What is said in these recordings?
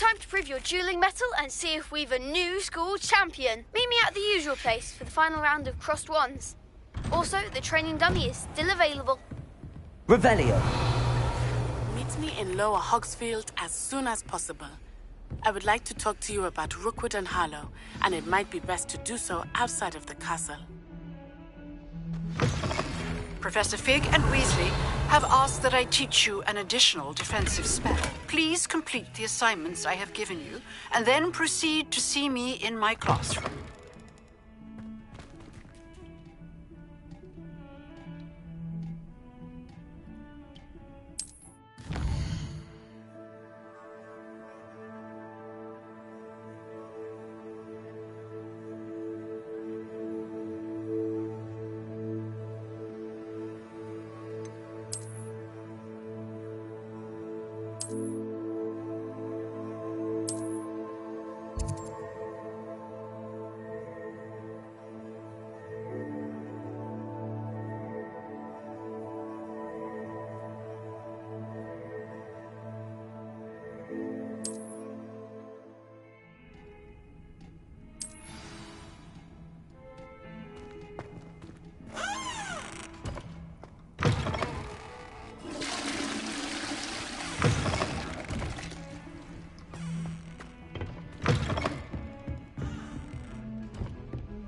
time to prove your dueling mettle and see if we've a new school champion. Meet me at the usual place for the final round of crossed wands. Also, the training dummy is still available. Revelio. Meet me in Lower Hogsfield as soon as possible. I would like to talk to you about Rookwood and Harlow, and it might be best to do so outside of the castle. Professor Fig and Weasley have asked that I teach you an additional defensive spell. Please complete the assignments I have given you, and then proceed to see me in my classroom.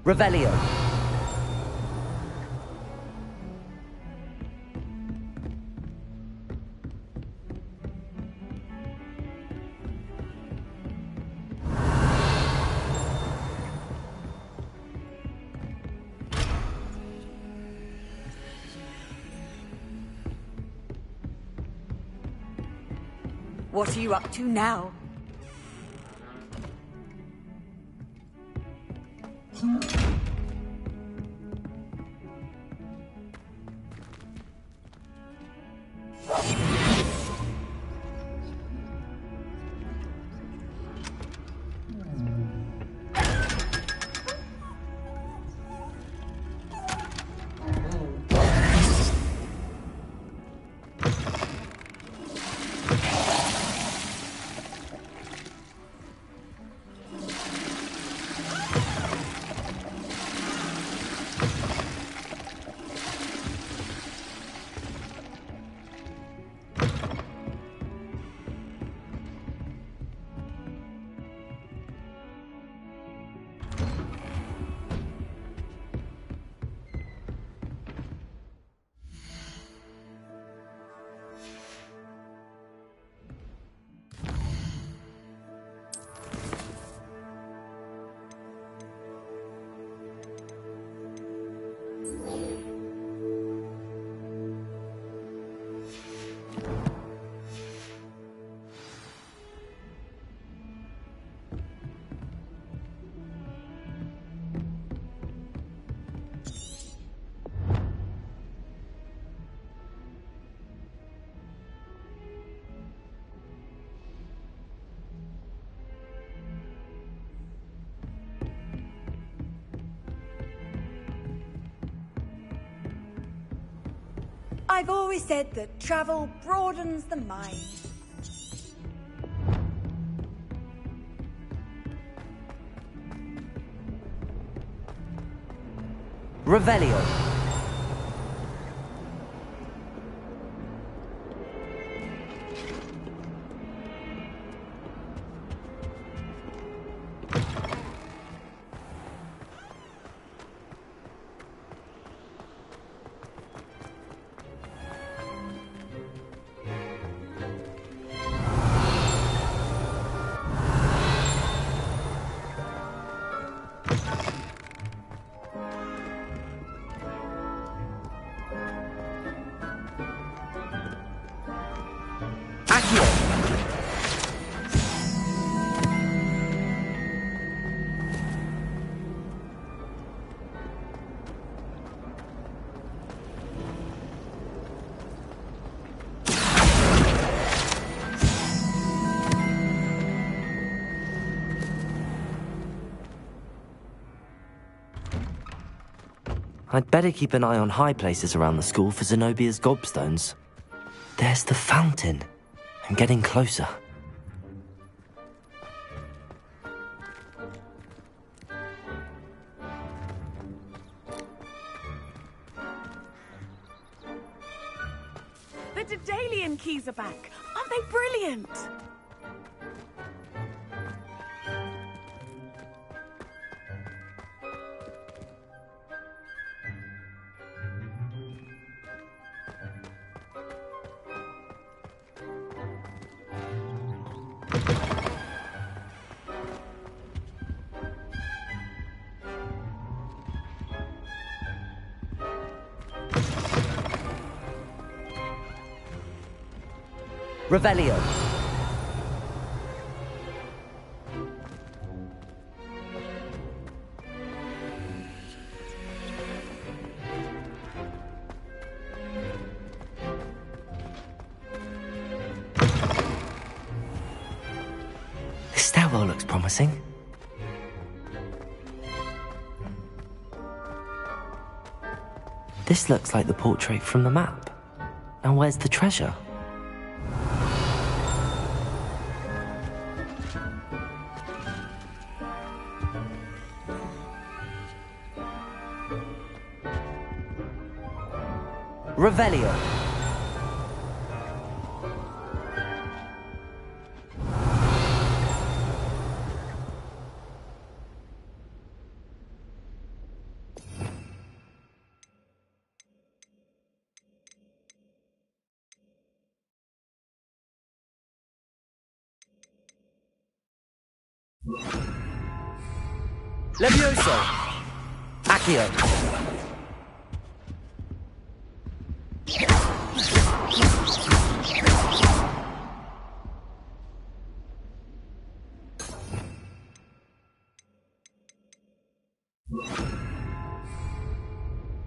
Revelio. What are you up to now? I've always said that travel broadens the mind. Revelio. I'd better keep an eye on high places around the school for Zenobia's gobstones. There's the fountain. I'm getting closer. The Daedalian keys are back. Aren't they brilliant? Revelio. This stairwell looks promising. This looks like the portrait from the map. Now where's the treasure? Revelio. Levioso. Accio.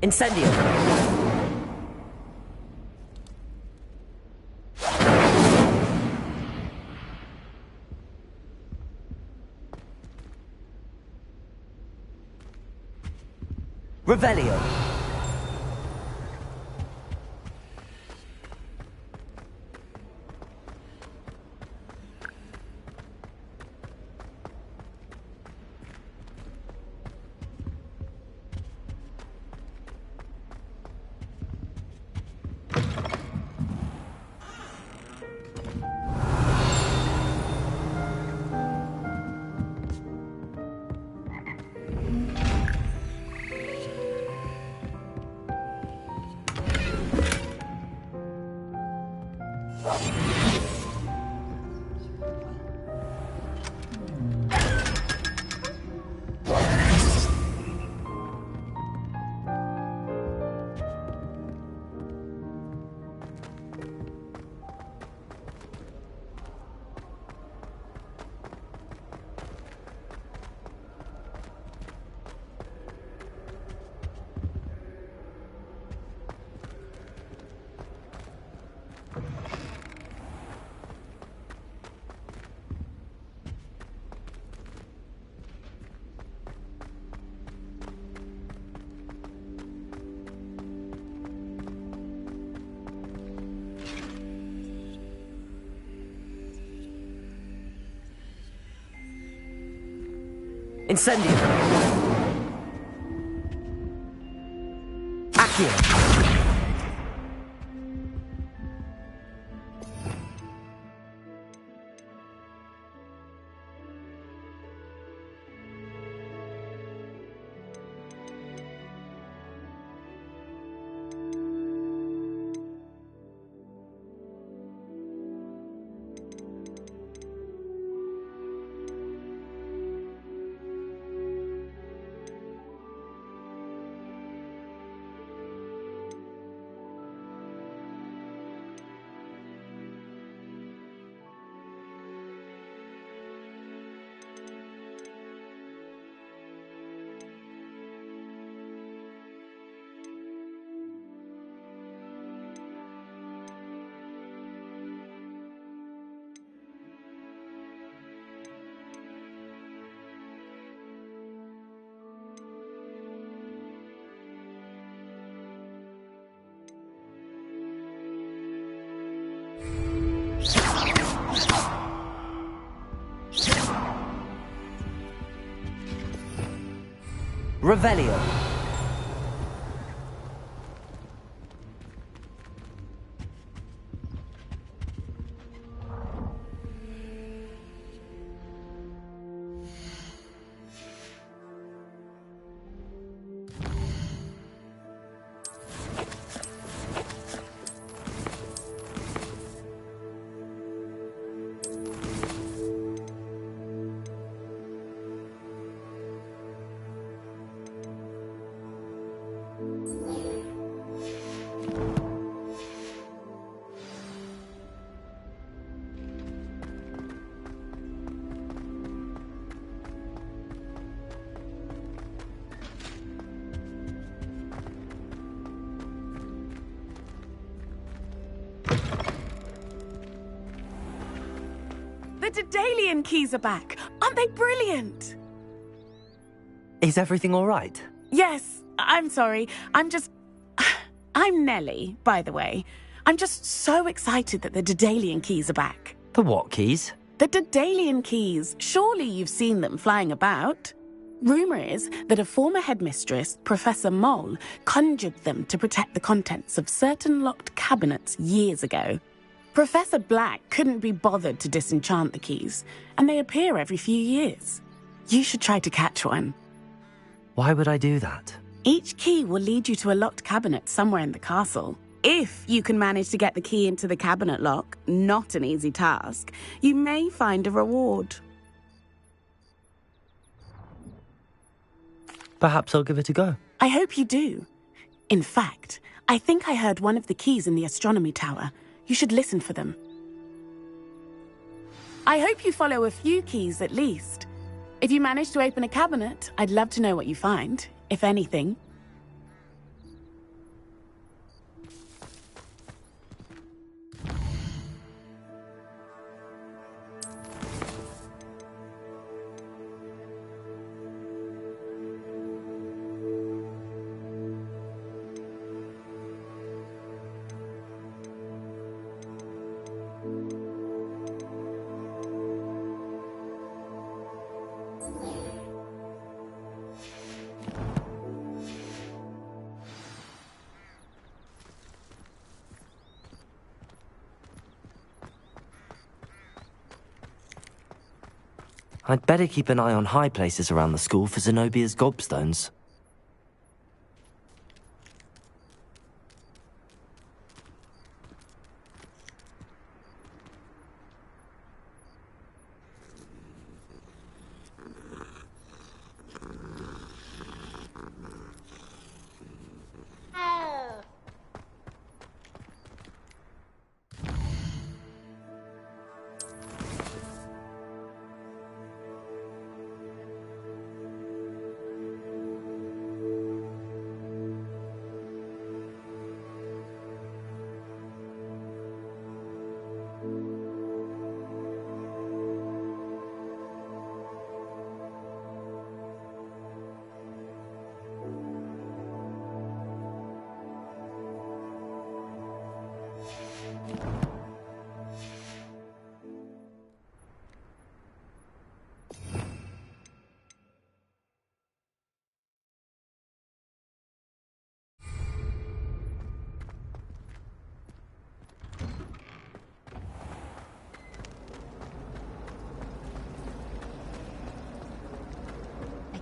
Incendio. Revelio. Incendio. Accio. Revelio. Daedalian keys are back. Aren't they brilliant? Is everything all right? Yes, I'm sorry. I'm Nellie, by the way. I'm just so excited that the Daedalian keys are back. The what keys? The Daedalian keys. Surely you've seen them flying about. Rumour is that a former headmistress, Professor Mole, conjured them to protect the contents of certain locked cabinets years ago. Professor Black couldn't be bothered to disenchant the keys, and they appear every few years. You should try to catch one. Why would I do that? Each key will lead you to a locked cabinet somewhere in the castle. If you can manage to get the key into the cabinet lock, not an easy task, you may find a reward. Perhaps I'll give it a go. I hope you do. In fact, I think I heard one of the keys in the astronomy tower. You should listen for them. I hope you follow a few keys at least. If you manage to open a cabinet, I'd love to know what you find, if anything. I'd better keep an eye on high places around the school for Zenobia's gobstones.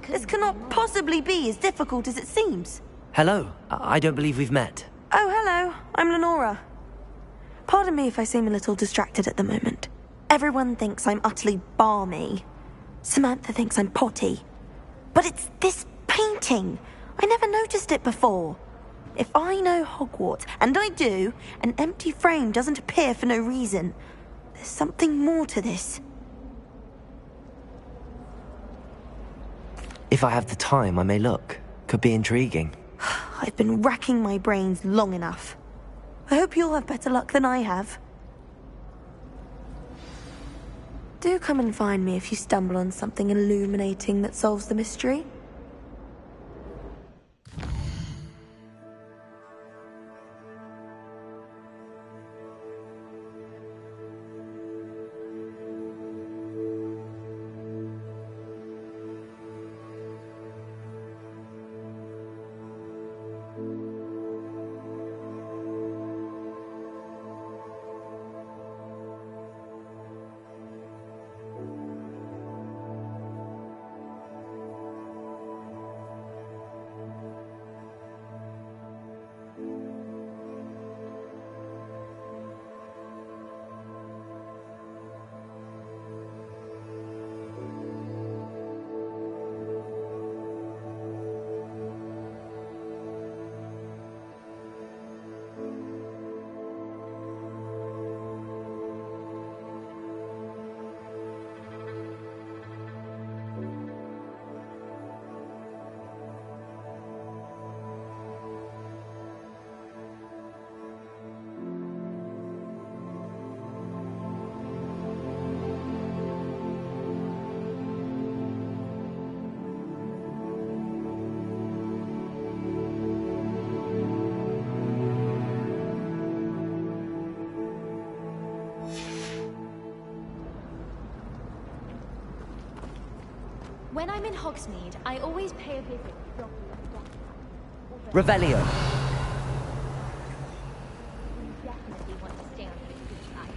This cannot possibly be as difficult as it seems. Hello, I don't believe we've met. Oh, hello. I'm Lenora. Pardon me if I seem a little distracted at the moment. Everyone thinks I'm utterly balmy. Samantha thinks I'm potty. But it's this painting. I never noticed it before. If I know Hogwarts, and I do, an empty frame doesn't appear for no reason. There's something more to this. If I have the time, I may look. Could be intriguing. I've been racking my brains long enough. I hope you'll have better luck than I have. Do come and find me if you stumble on something illuminating that solves the mystery. When I'm in Hogsmeade, I always pay a visit to Dr. Deathcap. Revelio. You definitely want to stay on the good side.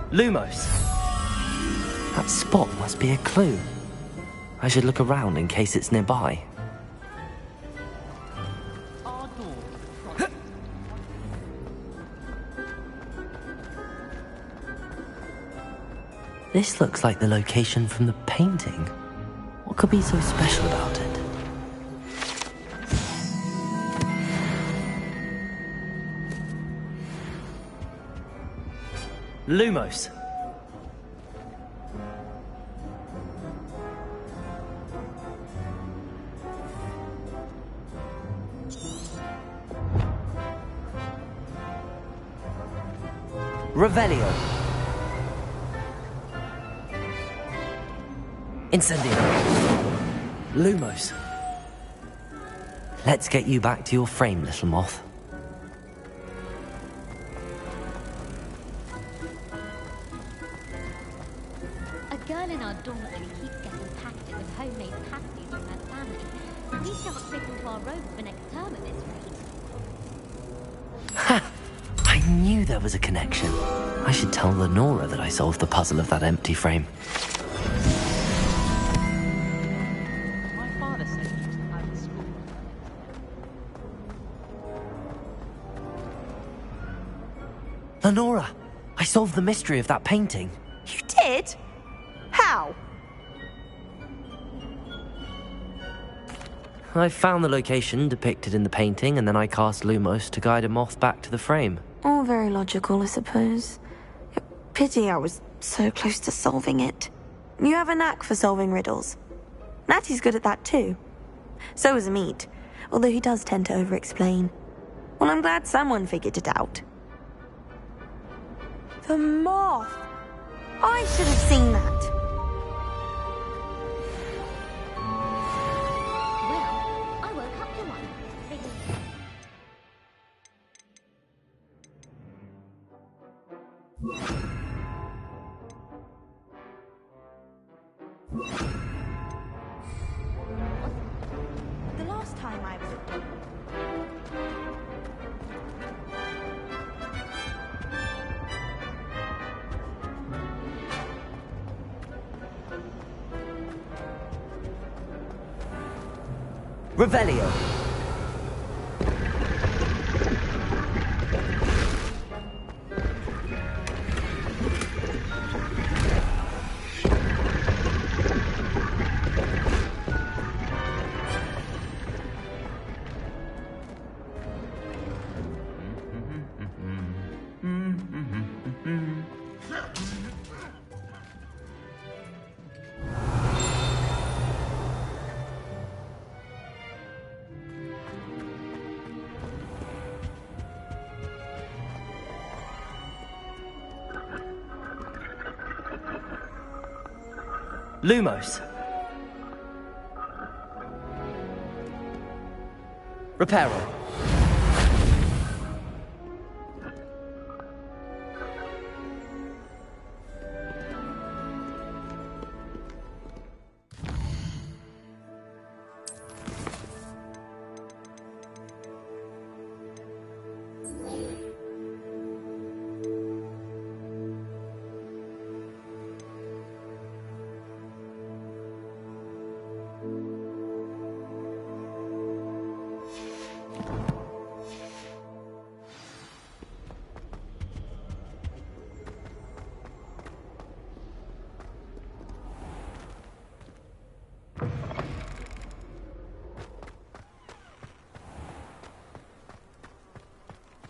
Lumos. That spot must be a clue. I should look around in case it's nearby. This looks like the location from the painting. What could be so special about it? Lumos. Revelio. Incendio. Lumos. Let's get you back to your frame, little moth. A girl in our dormitory keeps getting packed in with homemade pasties from her family. We shan't fit into our robes for next term at this rate. Ha! I knew there was a connection. I should tell Lenora that I solved the puzzle of that empty frame. My father said he used to have the school. Lenora! I solved the mystery of that painting. You did? How? I found the location depicted in the painting, and then I cast Lumos to guide a moth back to the frame. All very logical, I suppose. Pity I was so close to solving it. You have a knack for solving riddles. Natty's good at that too. So is Amit, although he does tend to over-explain. Well, I'm glad someone figured it out. The moth! I should have seen that. Well, I woke up to one. The last time I was at Revelio. Lumos. Reparo.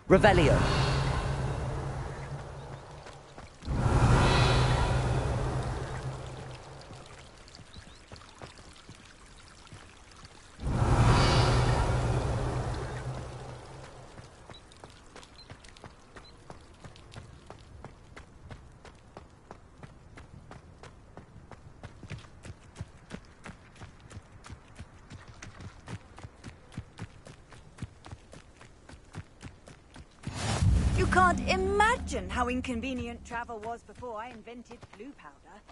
Revelio. You can't imagine how inconvenient travel was before I invented blue powder.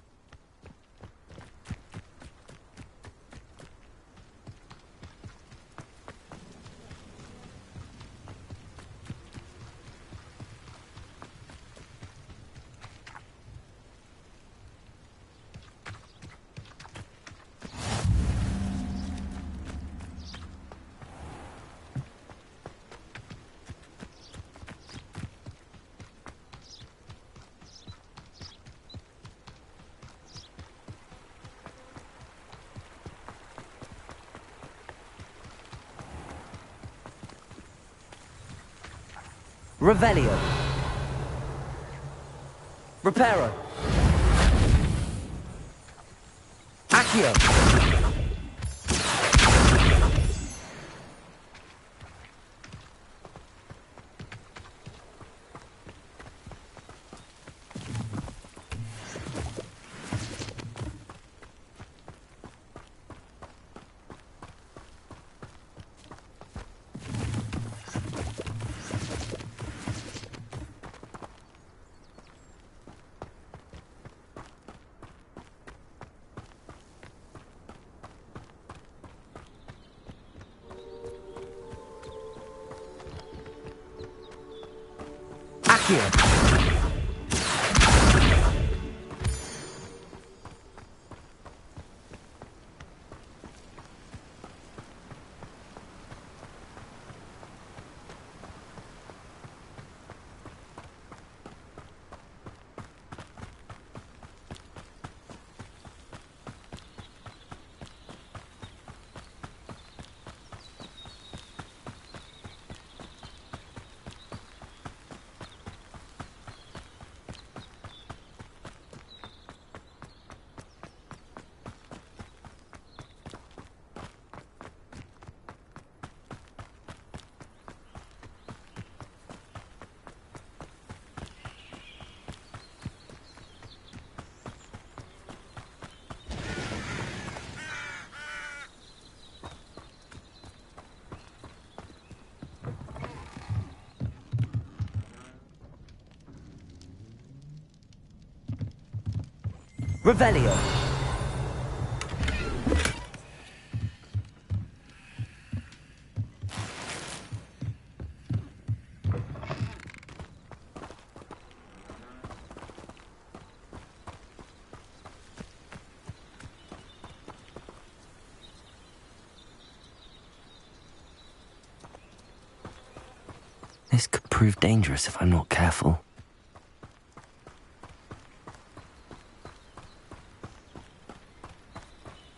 Revelio. Reparo. Accio. Accio. Revelio. This could prove dangerous if I'm not careful.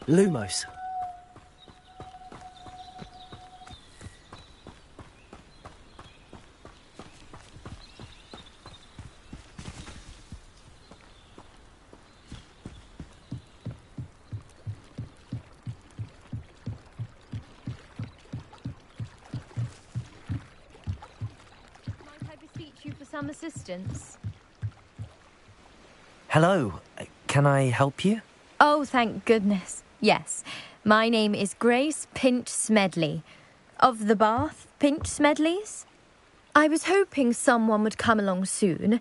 Lumos. Might I beseech you for some assistance? Hello. Can I help you? Oh, thank goodness. Yes, my name is Grace Pinch Smedley, of the Bath Pinch Smedleys. I was hoping someone would come along soon.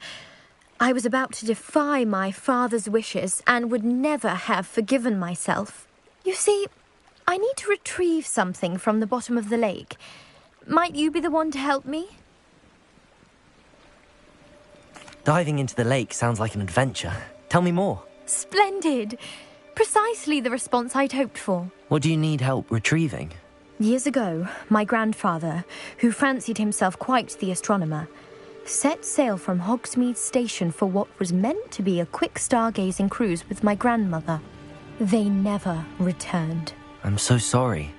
I was about to defy my father's wishes and would never have forgiven myself. You see, I need to retrieve something from the bottom of the lake. Might you be the one to help me? Diving into the lake sounds like an adventure. Tell me more. Splendid! Precisely the response I'd hoped for. What do you need help retrieving? Years ago, my grandfather, who fancied himself quite the astronomer, set sail from Hogsmeade Station for what was meant to be a quick stargazing cruise with my grandmother. They never returned. I'm so sorry.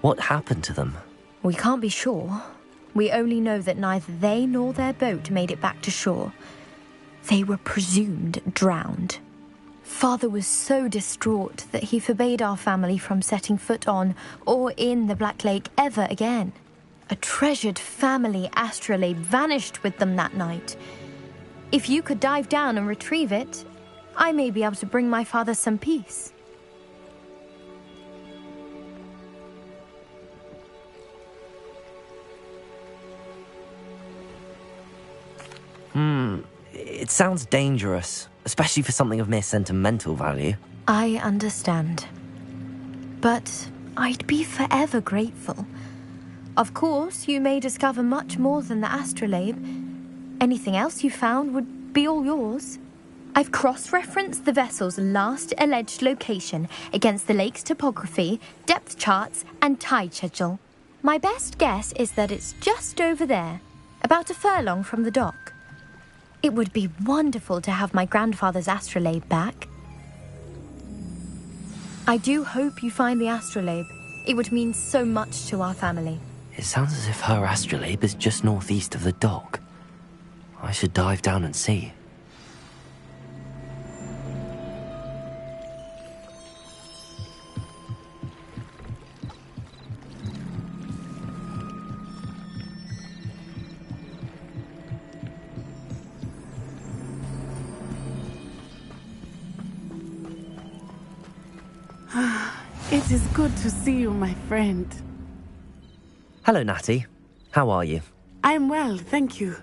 What happened to them? We can't be sure. We only know that neither they nor their boat made it back to shore. They were presumed drowned. Father was so distraught that he forbade our family from setting foot on or in the Black Lake ever again. A treasured family astrolabe vanished with them that night. If you could dive down and retrieve it, I may be able to bring my father some peace. It sounds dangerous, especially for something of mere sentimental value. I understand. But I'd be forever grateful. Of course, you may discover much more than the astrolabe. Anything else you found would be all yours. I've cross-referenced the vessel's last alleged location against the lake's topography, depth charts, and tide schedule. My best guess is that it's just over there, about a furlong from the dock. It would be wonderful to have my grandfather's astrolabe back. I do hope you find the astrolabe. It would mean so much to our family. It sounds as if her astrolabe is just northeast of the dock. I should dive down and see. It is good to see you, my friend. Hello, Natty. How are you? I'm well, thank you.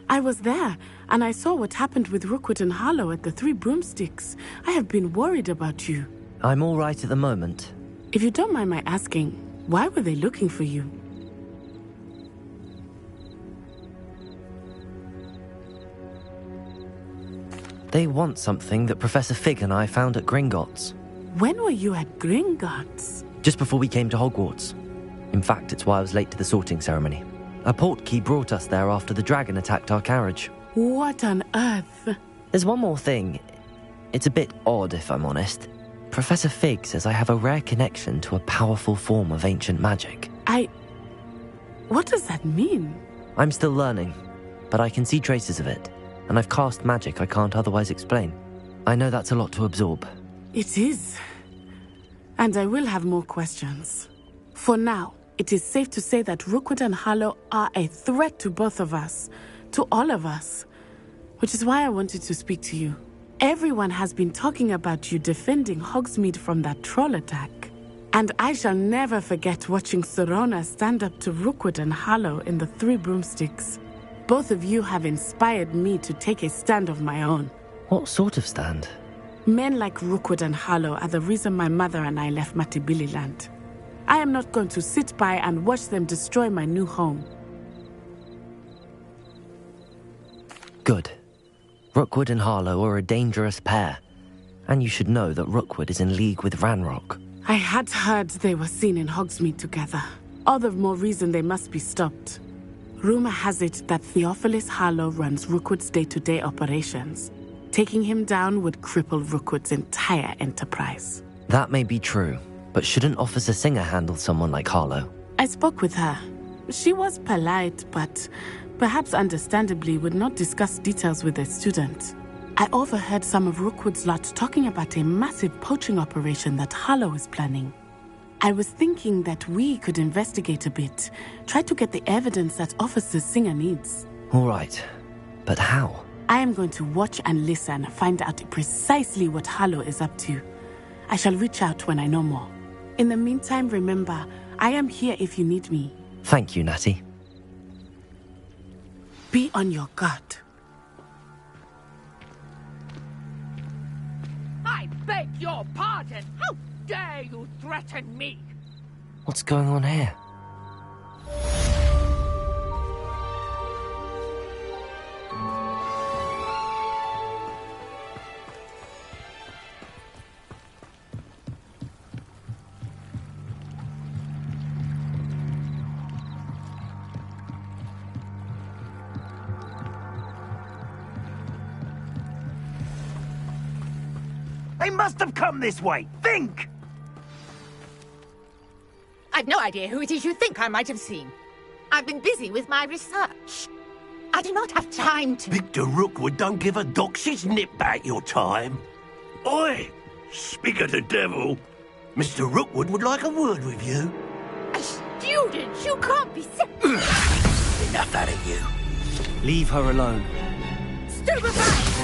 I was there, and I saw what happened with Rookwood and Harlow at the Three Broomsticks. I have been worried about you. I'm all right at the moment. If you don't mind my asking, why were they looking for you? They want something that Professor Fig and I found at Gringotts. When were you at Gringotts? Just before we came to Hogwarts. In fact, it's why I was late to the sorting ceremony. A portkey brought us there after the dragon attacked our carriage. What on earth? There's one more thing. It's a bit odd, if I'm honest. Professor Fig says I have a rare connection to a powerful form of ancient magic. What does that mean? I'm still learning, but I can see traces of it, and I've cast magic I can't otherwise explain. I know that's a lot to absorb. It is. And I will have more questions. For now, it is safe to say that Rookwood and Harlow are a threat to both of us, to all of us, which is why I wanted to speak to you. Everyone has been talking about you defending Hogsmeade from that troll attack. And I shall never forget watching Sorona stand up to Rookwood and Harlow in the Three Broomsticks. Both of you have inspired me to take a stand of my own. What sort of stand? Men like Rookwood and Harlow are the reason my mother and I left Matibili I am not going to sit by and watch them destroy my new home. Good. Rookwood and Harlow are a dangerous pair. And you should know that Rookwood is in league with Ranrock. I had heard they were seen in Hogsmeade together. All the more reason they must be stopped. Rumor has it that Theophilus Harlow runs Rookwood's day-to-day operations. Taking him down would cripple Rookwood's entire enterprise. That may be true, but shouldn't Officer Singer handle someone like Harlow? I spoke with her. She was polite, but perhaps understandably would not discuss details with a student. I overheard some of Rookwood's lot talking about a massive poaching operation that Harlow is planning. I was thinking that we could investigate a bit, try to get the evidence that Officer Singer needs. All right, but how? I am going to watch and listen, find out precisely what Harlow is up to. I shall reach out when I know more. In the meantime, remember, I am here if you need me. Thank you, Natty. Be on your guard. I beg your pardon! How dare you threaten me? What's going on here? They must have come this way. Think! I've no idea who it is you think I might have seen. I've been busy with my research. I do not have time to... Victor Rookwood don't give a doxy's nip back your time. Oi! Speak of the devil. Mr. Rookwood would like a word with you. A student? You can't be sick. Enough out of you. Leave her alone. Stupefy!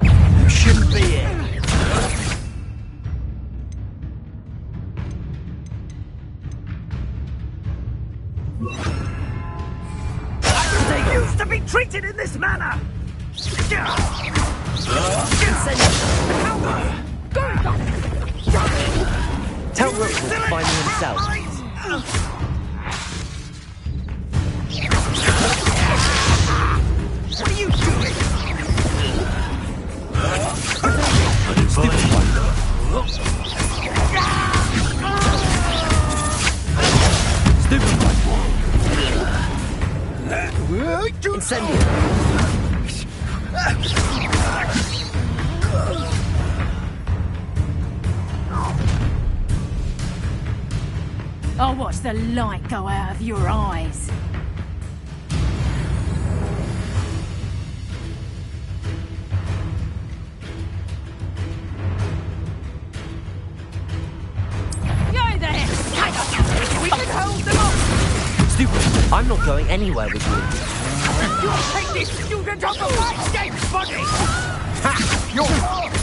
You shouldn't be here. They used to be treated in this manner. Tell Rookwood to find me himself. What are you doing? Incendio. I'll watch the light go out of your eyes. Yo there! We can hold them off! Stupid. I'm not going anywhere with you. You'll take this student off the light stage, buddy! Ha! You're...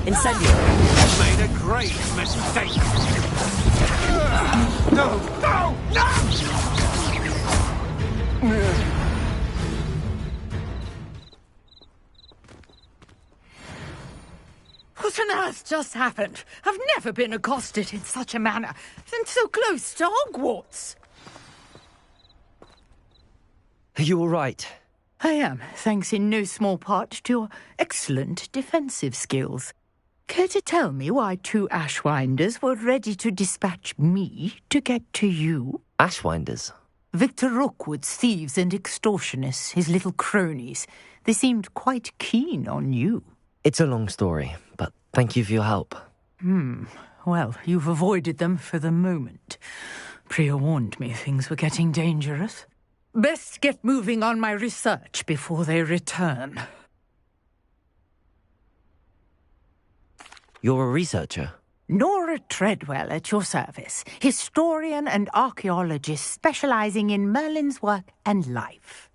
Incendio. Made a great mistake. No! No! No! What on earth just happened? I've never been accosted in such a manner, and so close to Hogwarts. Are you all right? I am, thanks in no small part to your excellent defensive skills. Care to tell me why two Ashwinders were ready to dispatch me to get to you? Ashwinders? Victor Rookwood's thieves and extortionists, his little cronies. They seemed quite keen on you. It's a long story, but thank you for your help. Well, you've avoided them for the moment. Priya warned me things were getting dangerous. Best get moving on my research before they return. You're a researcher? Nora Treadwell at your service, historian and archaeologist specializing in Merlin's work and life.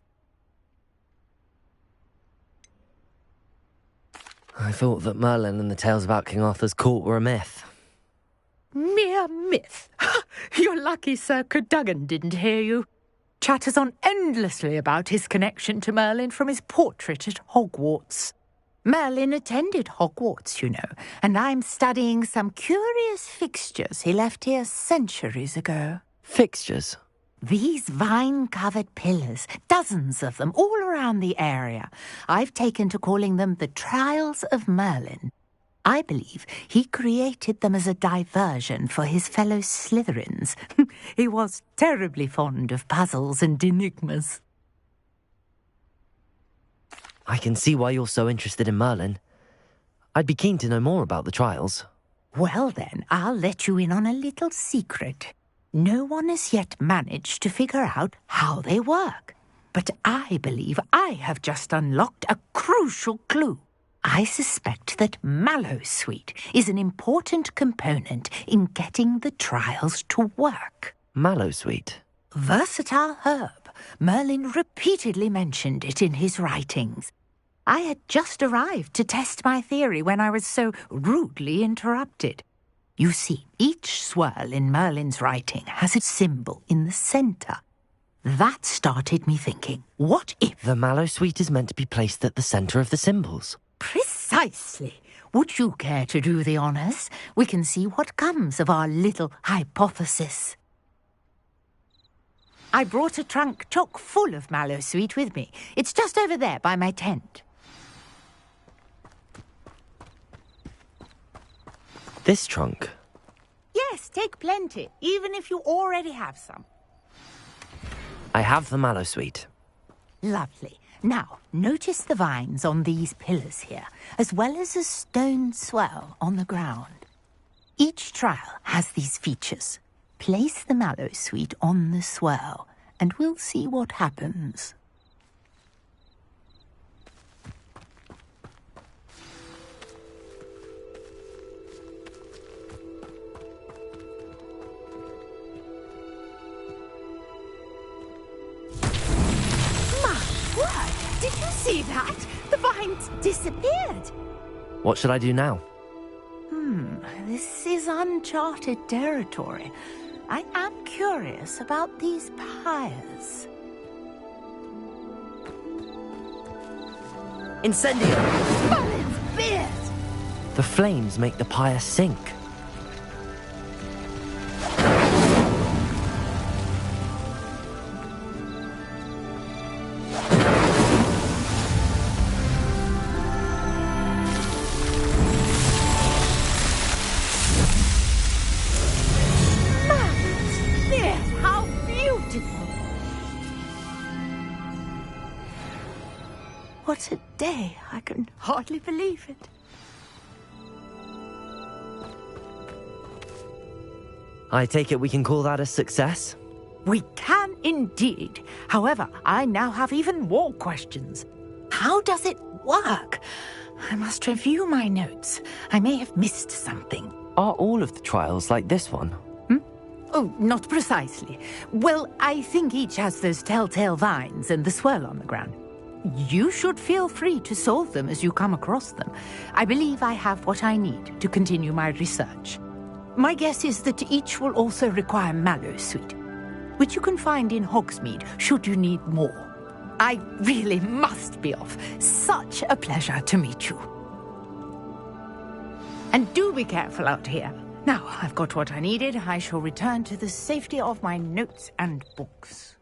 I thought that Merlin and the tales about King Arthur's court were a myth. Mere myth. You're lucky Sir Cadogan didn't hear you. Chatters on endlessly about his connection to Merlin from his portrait at Hogwarts. Merlin attended Hogwarts, you know, and I'm studying some curious fixtures he left here centuries ago. Fixtures? These vine-covered pillars, dozens of them, all around the area. I've taken to calling them the Trials of Merlin. I believe he created them as a diversion for his fellow Slytherins. He was terribly fond of puzzles and enigmas. I can see why you're so interested in Merlin. I'd be keen to know more about the trials. Well then, I'll let you in on a little secret. No one has yet managed to figure out how they work. But I believe I have just unlocked a crucial clue. I suspect that mallowsweet is an important component in getting the trials to work. Mallowsweet? Versatile herb. Merlin repeatedly mentioned it in his writings. I had just arrived to test my theory when I was so rudely interrupted. You see, each swirl in Merlin's writing has a symbol in the centre. That started me thinking, what if... The mallowsweet is meant to be placed at the centre of the symbols. Precisely. Would you care to do the honours? We can see what comes of our little hypothesis. I brought a trunk chock full of mallowsweet with me. It's just over there by my tent. This trunk? Yes, take plenty, even if you already have some. I have the mallowsweet. Lovely. Now, notice the vines on these pillars here, as well as a stone swell on the ground. Each trial has these features. Place the mallowsweet on the swell, and we'll see what happens. Did you see that? The vines disappeared. What should I do now? This is uncharted territory. I am curious about these pyres. Incendio! Merlin's beard! The flames make the pyre sink. What a day! I can hardly believe it. I take it we can call that a success? We can indeed. However, I now have even more questions. How does it work? I must review my notes. I may have missed something. Are all of the trials like this one? Oh, not precisely. Well, I think each has those telltale vines and the swirl on the ground. You should feel free to solve them as you come across them. I believe I have what I need to continue my research. My guess is that each will also require mallowsweet, which you can find in Hogsmeade should you need more. I really must be off. Such a pleasure to meet you. And do be careful out here. Now, I've got what I needed. I shall return to the safety of my notes and books.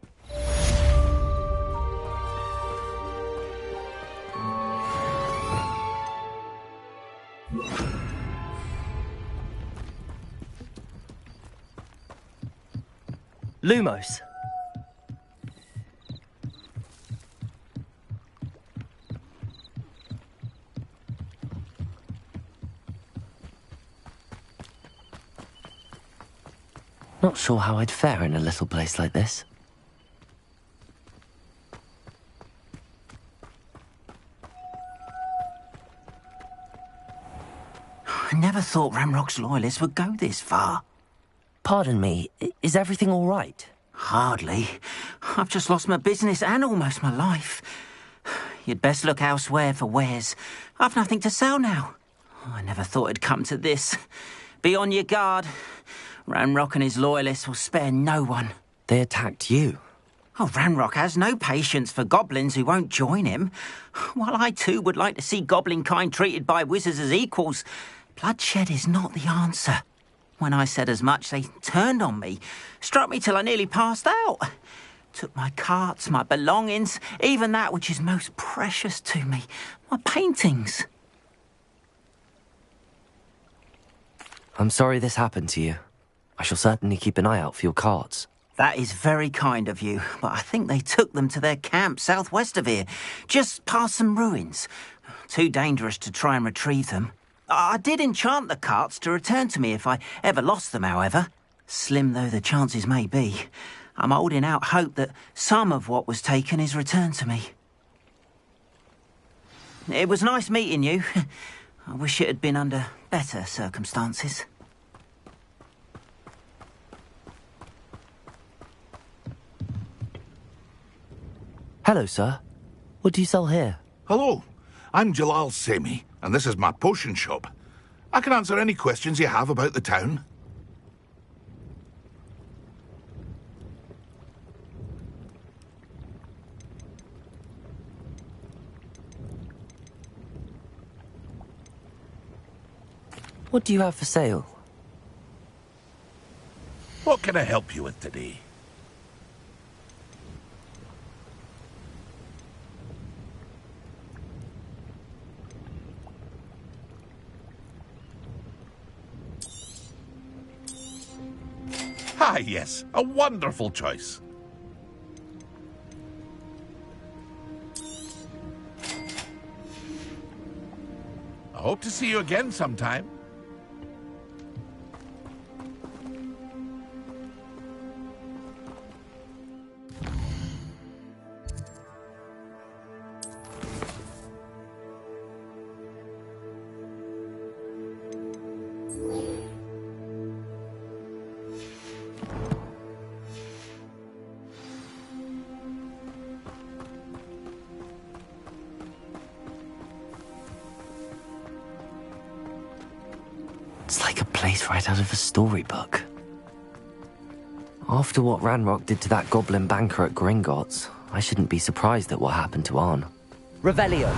Lumos. Not sure how I'd fare in a little place like this. I never thought Ramrock's loyalists would go this far. Pardon me, is everything all right? Hardly. I've just lost my business and almost my life. You'd best look elsewhere for wares. I've nothing to sell now. I never thought it'd come to this. Be on your guard. Ranrock and his loyalists will spare no one. They attacked you? Oh, Ranrock has no patience for goblins who won't join him. While I too would like to see goblin kind treated by wizards as equals, bloodshed is not the answer. When I said as much, they turned on me, struck me till I nearly passed out. Took my carts, my belongings, even that which is most precious to me, my paintings. I'm sorry this happened to you. I shall certainly keep an eye out for your carts. That is very kind of you, but I think they took them to their camp southwest of here, just past some ruins. Too dangerous to try and retrieve them. I did enchant the carts to return to me if I ever lost them, however. Slim though the chances may be, I'm holding out hope that some of what was taken is returned to me. It was nice meeting you. I wish it had been under better circumstances. Hello, sir. What do you sell here? Hello, I'm Jalal Semi, and this is my potion shop. I can answer any questions you have about the town. What do you have for sale? What can I help you with today? Ah, yes, a wonderful choice. I hope to see you again sometime. It's like a place right out of a storybook. After what Ranrock did to that goblin banker at Gringotts, I shouldn't be surprised at what happened to Arn. Revelio.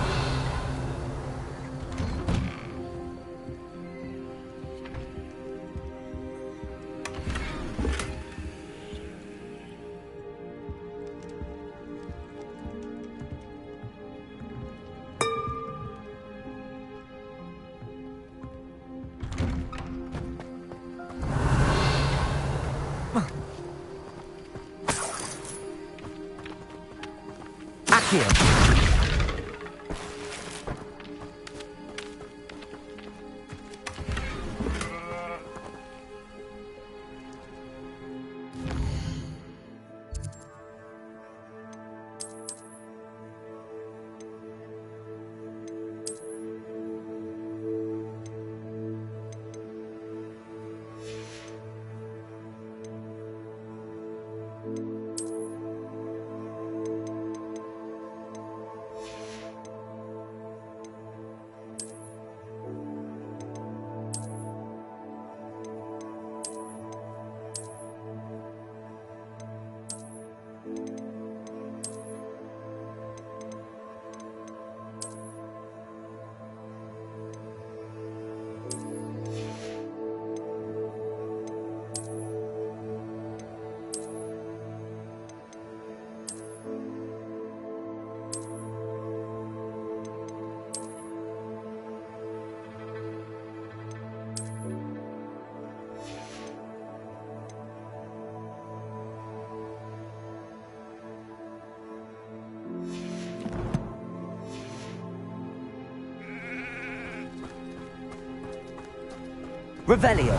Revelio.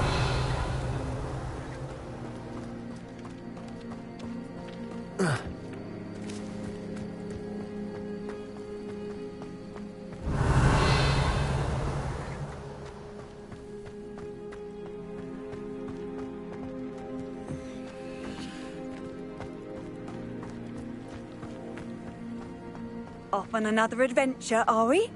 Off on another adventure, are we?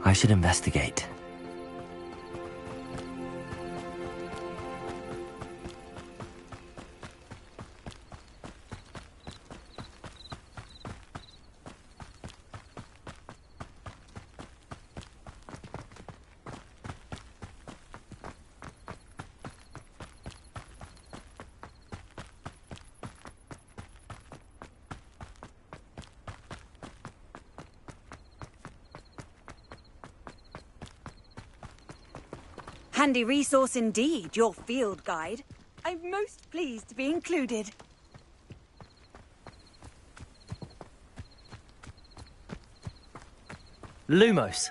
I should investigate. Handy resource indeed, your field guide. I'm most pleased to be included. Lumos.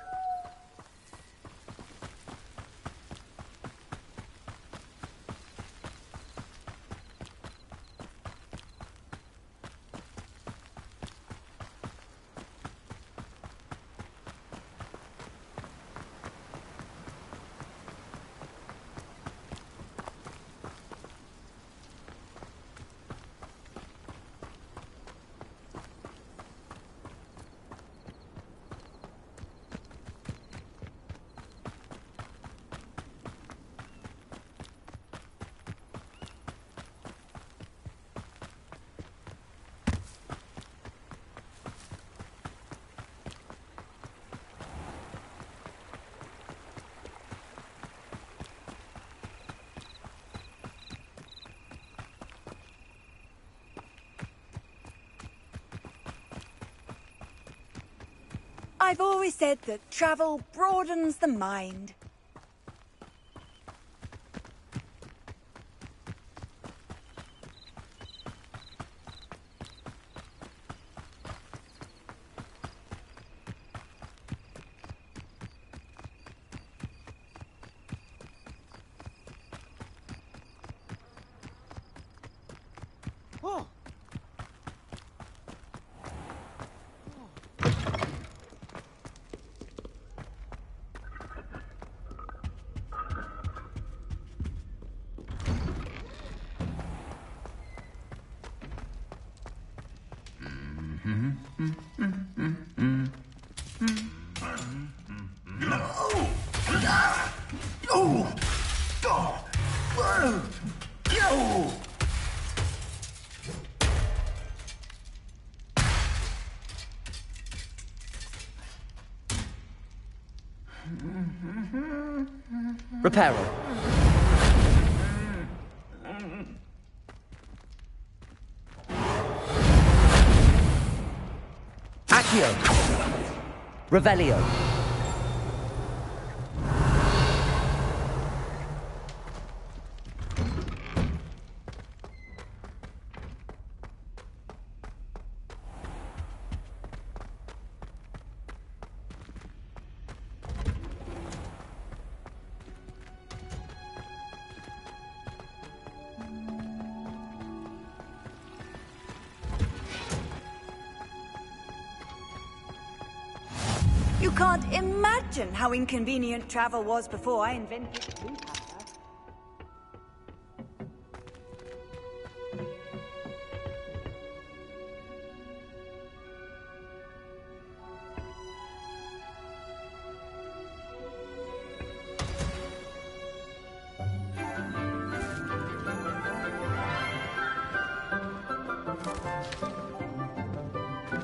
I've always said that travel broadens the mind. Oh. Reparo. Accio. Revelio. You can't imagine how inconvenient travel was before I invented blue powder.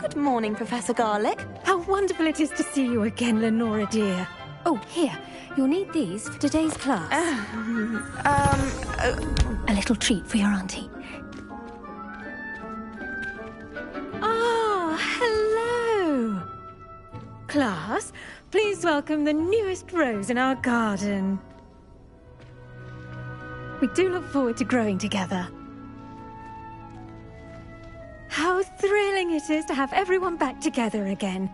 Good morning, Professor Garlic. How wonderful it is to see you again, Lenora dear. Oh, here. You'll need these for today's class. A little treat for your auntie. Ah, hello. Class, please welcome the newest rose in our garden. We do look forward to growing together. How thrilling it is to have everyone back together again.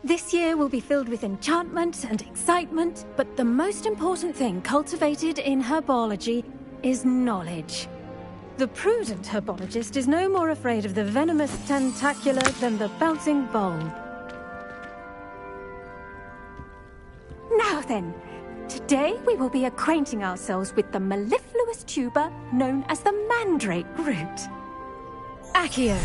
This year will be filled with enchantment and excitement, but the most important thing cultivated in herbology is knowledge. The prudent herbologist is no more afraid of the venomous tentacula than the bouncing bulb. Now then, today we will be acquainting ourselves with the mellifluous tuber known as the mandrake root. Accio.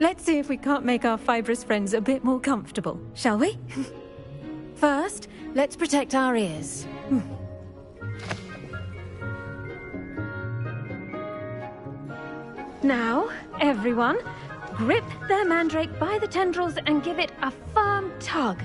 Let's see if we can't make our fibrous friends a bit more comfortable, shall we? First, let's protect our ears. Now, everyone, grip their mandrake by the tendrils and give it a firm tug.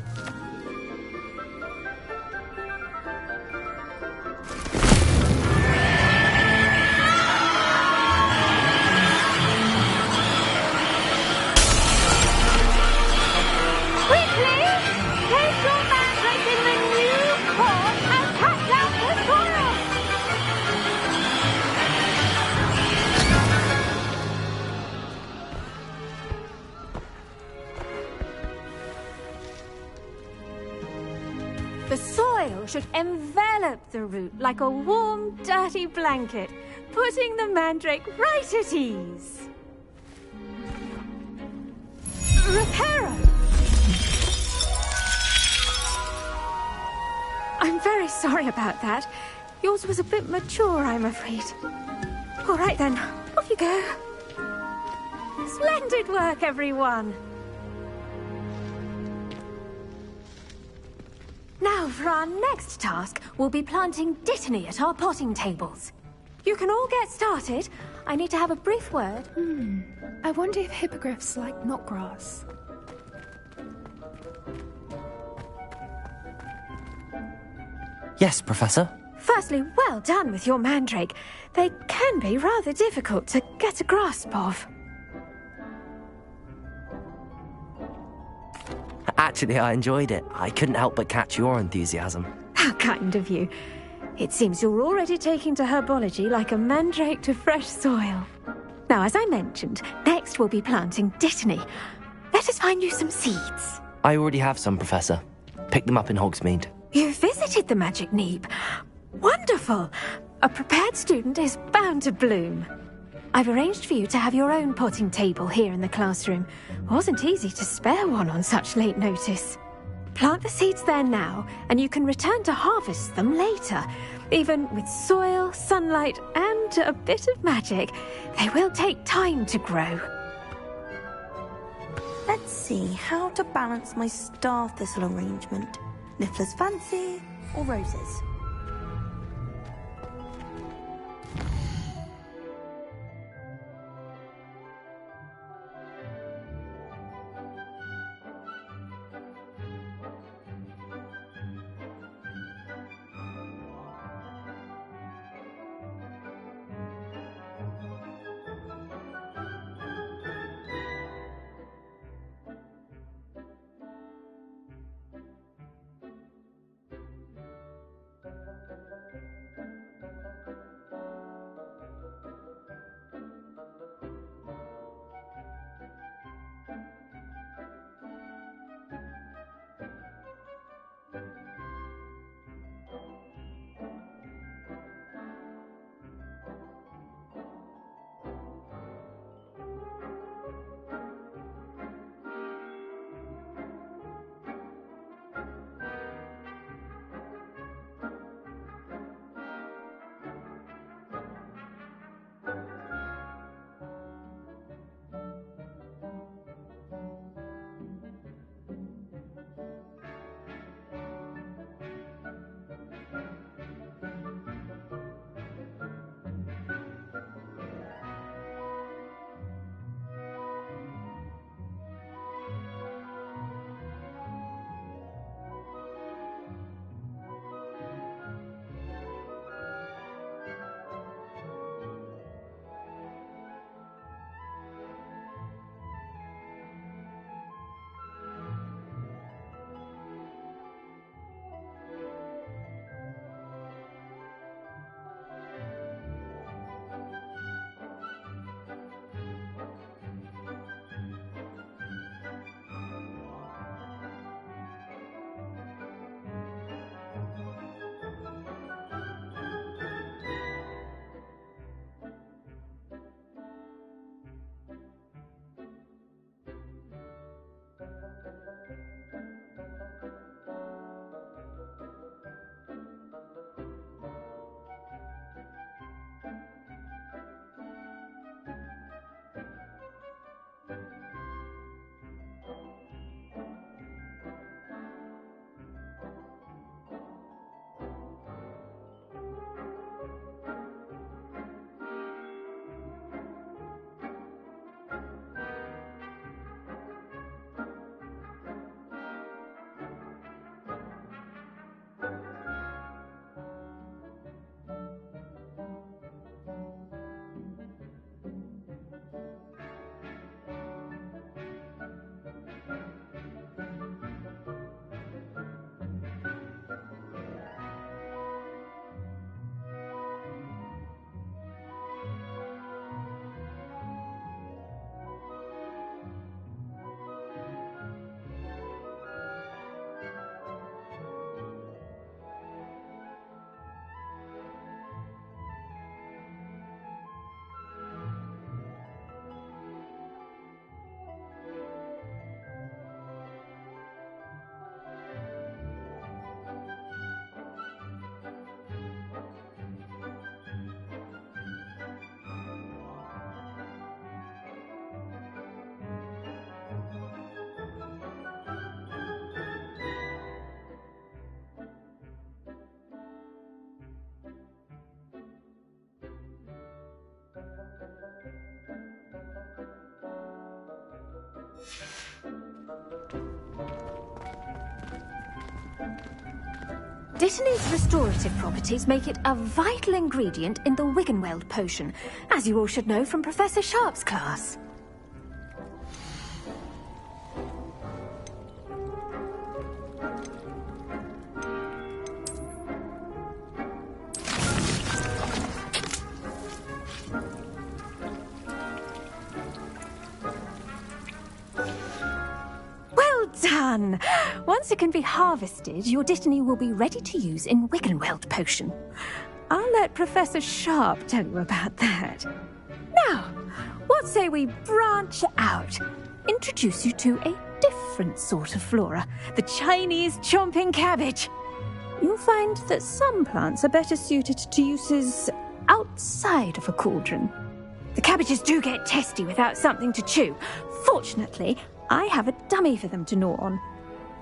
Quickly! Take your mandrake should envelop the root like a warm, dirty blanket, putting the mandrake right at ease. Reparo! I'm very sorry about that. Yours was a bit mature, I'm afraid. All right then, off you go. Splendid work, everyone. Now, for our next task, we'll be planting Dittany at our potting tables. You can all get started. I need to have a brief word. I wonder if hippogriffs like knotgrass. Yes, Professor. Firstly, well done with your mandrake. They can be rather difficult to get a grasp of. Actually, I enjoyed it. I couldn't help but catch your enthusiasm. How kind of you. It seems you're already taking to herbology like a mandrake to fresh soil. Now, as I mentioned, next we'll be planting Dittany. Let us find you some seeds. I already have some, Professor. Picked them up in Hogsmeade. You visited the Magic Neep. Wonderful! A prepared student is bound to bloom. I've arranged for you to have your own potting table here in the classroom. Wasn't easy to spare one on such late notice. Plant the seeds there now, and you can return to harvest them later. Even with soil, sunlight, and a bit of magic, they will take time to grow. Let's see how to balance my star thistle arrangement. Niffler's fancy or roses? Dittany's restorative properties make it a vital ingredient in the Wiggenweld potion, as you all should know from Professor Sharp's class. Done! Once it can be harvested, your Dittany will be ready to use in Wiggenweld potion. I'll let Professor Sharp tell you about that. Now, what say we branch out? Introduce you to a different sort of flora, the Chinese chomping cabbage. You'll find that some plants are better suited to uses outside of a cauldron. The cabbages do get testy without something to chew. Fortunately, I have a dummy for them to gnaw on.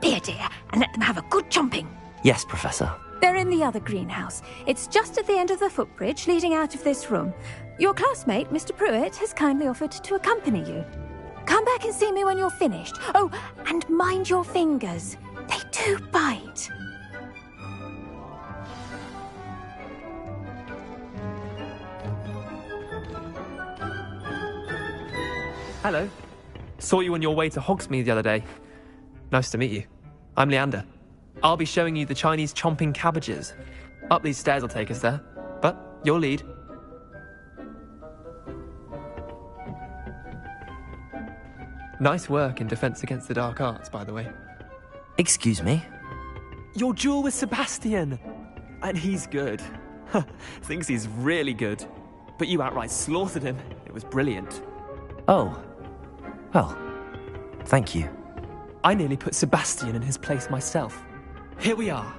Be a dear and let them have a good chomping. Yes, Professor. They're in the other greenhouse. It's just at the end of the footbridge leading out of this room. Your classmate, Mr. Pruitt, has kindly offered to accompany you. Come back and see me when you're finished. Oh, and mind your fingers. They do bite. Hello. Saw you on your way to Hogsmeade the other day. Nice to meet you. I'm Leander. I'll be showing you the Chinese chomping cabbages. Up these stairs will take us there, but you'll lead. Nice work in Defense Against the Dark Arts, by the way. Excuse me? Your duel with Sebastian! And he's good. Thinks he's really good. But you outright slaughtered him. It was brilliant. Oh. Well, thank you. I nearly put Sebastian in his place myself. Here we are,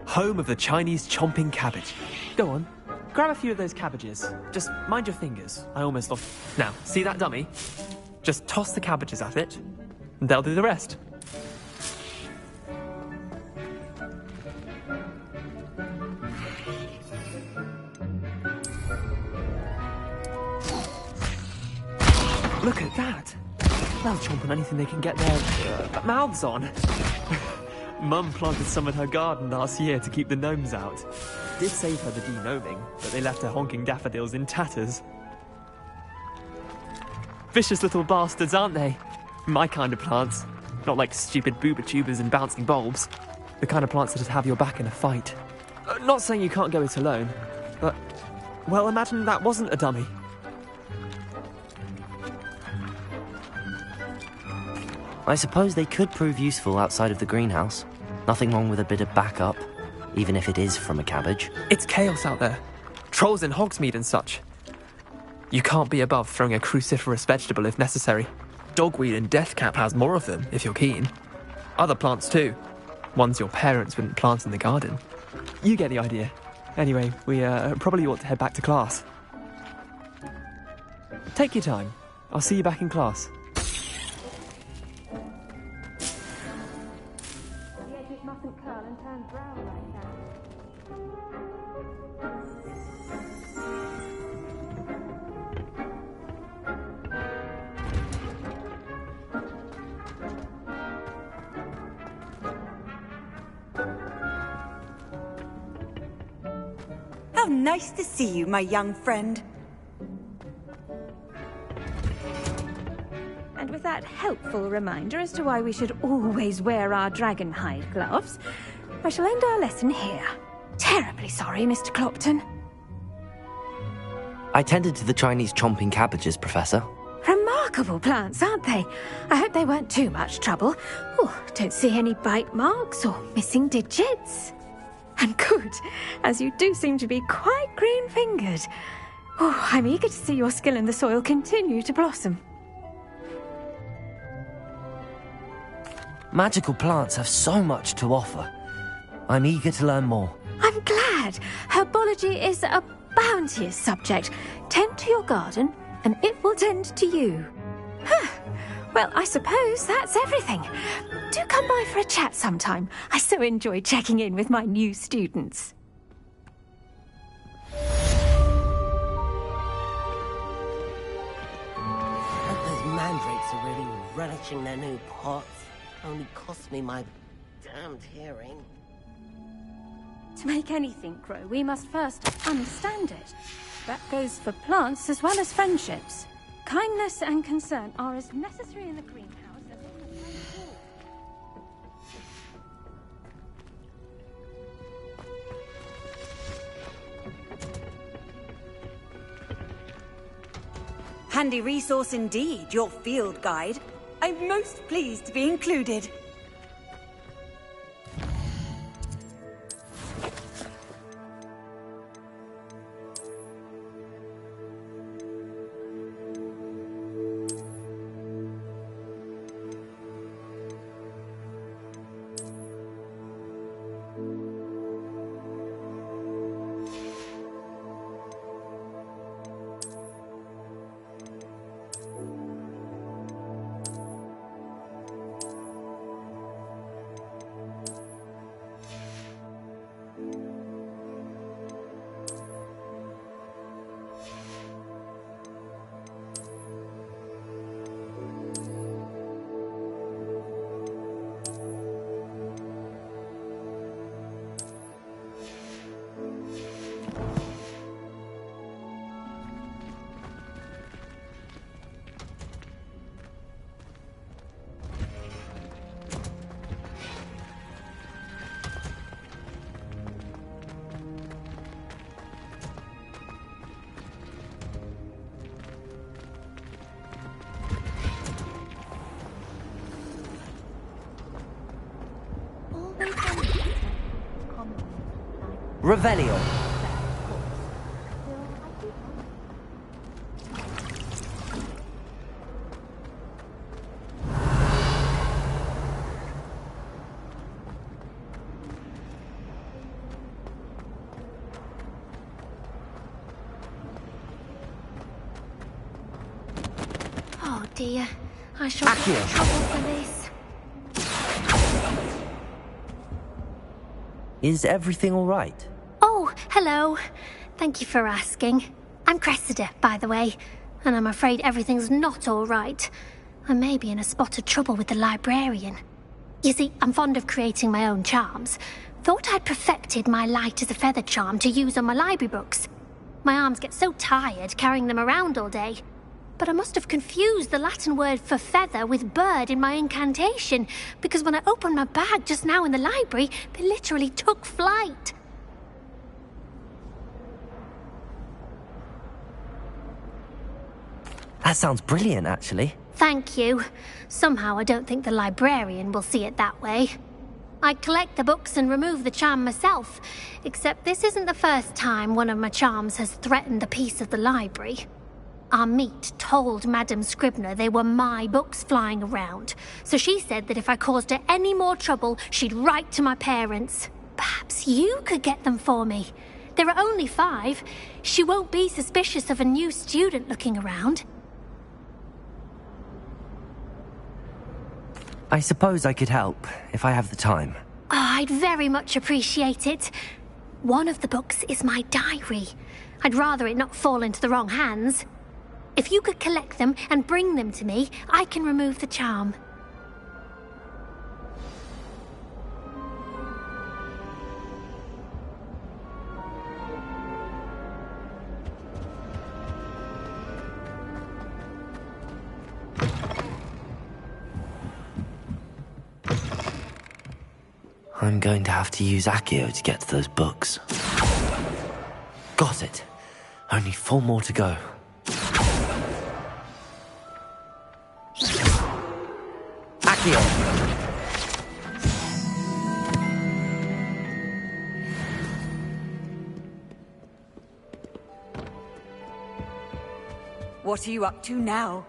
home of the Chinese chomping cabbage. Go on, grab a few of those cabbages. Just mind your fingers. I almost lost. Now, see that dummy? Just toss the cabbages at it, and they'll do the rest. Look at that. They'll chomp on anything they can get their mouths on. Mum planted some in her garden last year to keep the gnomes out. Did save her the de-gnoming, but they left her honking daffodils in tatters. Vicious little bastards, aren't they? My kind of plants. Not like stupid booba tubers and bouncing bulbs. The kind of plants that'd have your back in a fight. Not saying you can't go it alone, but... well, imagine that wasn't a dummy. I suppose they could prove useful outside of the greenhouse. Nothing wrong with a bit of backup, even if it is from a cabbage. It's chaos out there. Trolls in Hogsmeade and such. You can't be above throwing a cruciferous vegetable if necessary. Dogweed and deathcap has more of them, if you're keen. Other plants too. Ones your parents wouldn't plant in the garden. You get the idea. Anyway, we probably ought to head back to class. Take your time. I'll see you back in class. How nice to see you, my young friend. And with that helpful reminder as to why we should always wear our dragonhide gloves, I shall end our lesson here. Terribly sorry, Mr. Clopton. I tended to the Chinese chomping cabbages, Professor. Remarkable plants, aren't they? I hope they weren't too much trouble. Oh, don't see any bite marks or missing digits. And good, as you do seem to be quite green-fingered. Oh, I'm eager to see your skill in the soil continue to blossom. Magical plants have so much to offer. I'm eager to learn more. I'm glad. Herbology is a bounteous subject. Tend to your garden, and it will tend to you. Well, I suppose that's everything. Do come by for a chat sometime. I so enjoy checking in with my new students. Those mandrakes are really relishing their new pots. Only cost me my damned hearing. To make anything grow, we must first understand it. That goes for plants as well as friendships. Kindness and concern are as necessary in the greenhouse as on the front porch. Handy resource indeed, your field guide. I'm most pleased to be included. Revelio. Oh dear, I shall get in trouble for this. Is everything all right? Oh, hello. Thank you for asking. I'm Cressida, by the way, and I'm afraid everything's not all right. I may be in a spot of trouble with the librarian. You see, I'm fond of creating my own charms. Thought I'd perfected my light as a feather charm to use on my library books. My arms get so tired carrying them around all day. But I must have confused the Latin word for feather with bird in my incantation, because when I opened my bag just now in the library, they literally took flight. That sounds brilliant, actually. Thank you. Somehow I don't think the librarian will see it that way. I collect the books and remove the charm myself, except this isn't the first time one of my charms has threatened the peace of the library. Our meet told Madame Scribner they were my books flying around, so she said that if I caused her any more trouble, she'd write to my parents. Perhaps you could get them for me. There are only 5. She won't be suspicious of a new student looking around. I suppose I could help, if I have the time. Oh, I'd very much appreciate it. One of the books is my diary. I'd rather it not fall into the wrong hands. If you could collect them and bring them to me, I can remove the charm. I'm going to have to use Accio to get to those books. Got it. Only 4 more to go. Accio! What are you up to now?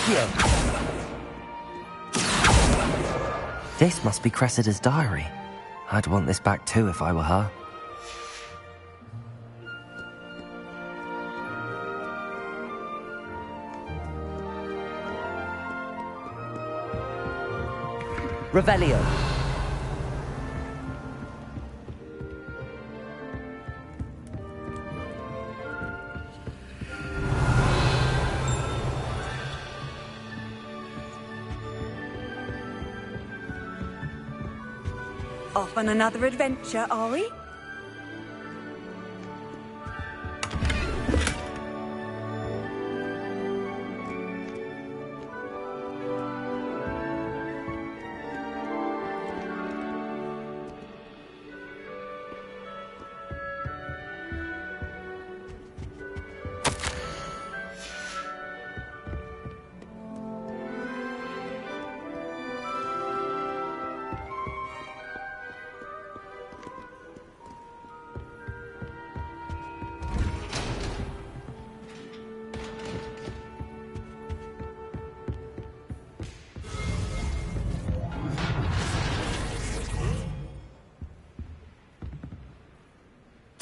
Accio! This must be Cressida's diary. I'd want this back too if I were her. Revelio. Off on another adventure, are we?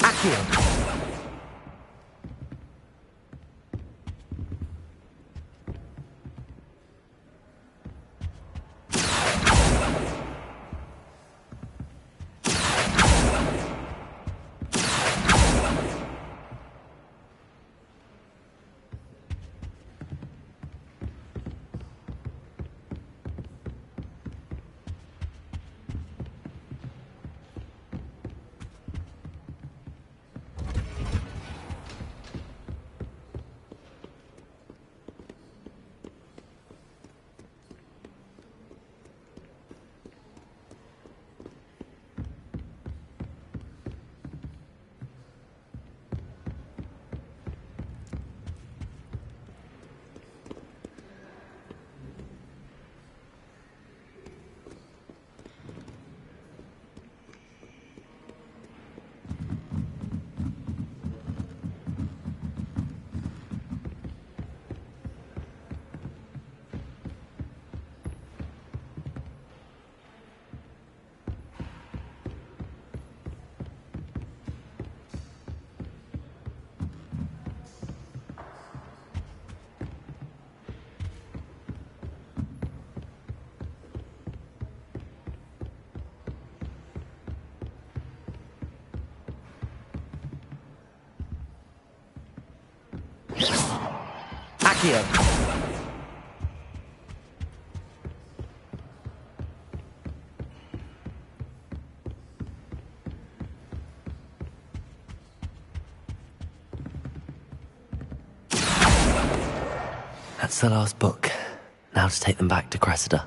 Accio. That's the last book. Now to take them back to Cressida.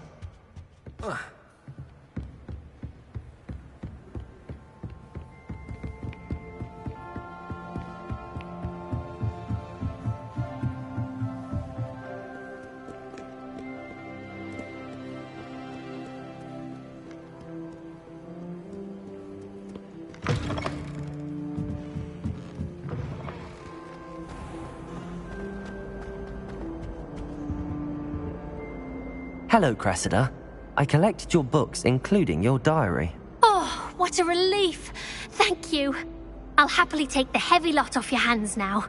Hello, Cressida. I collected your books, including your diary. Oh, what a relief. Thank you. I'll happily take the heavy lot off your hands now.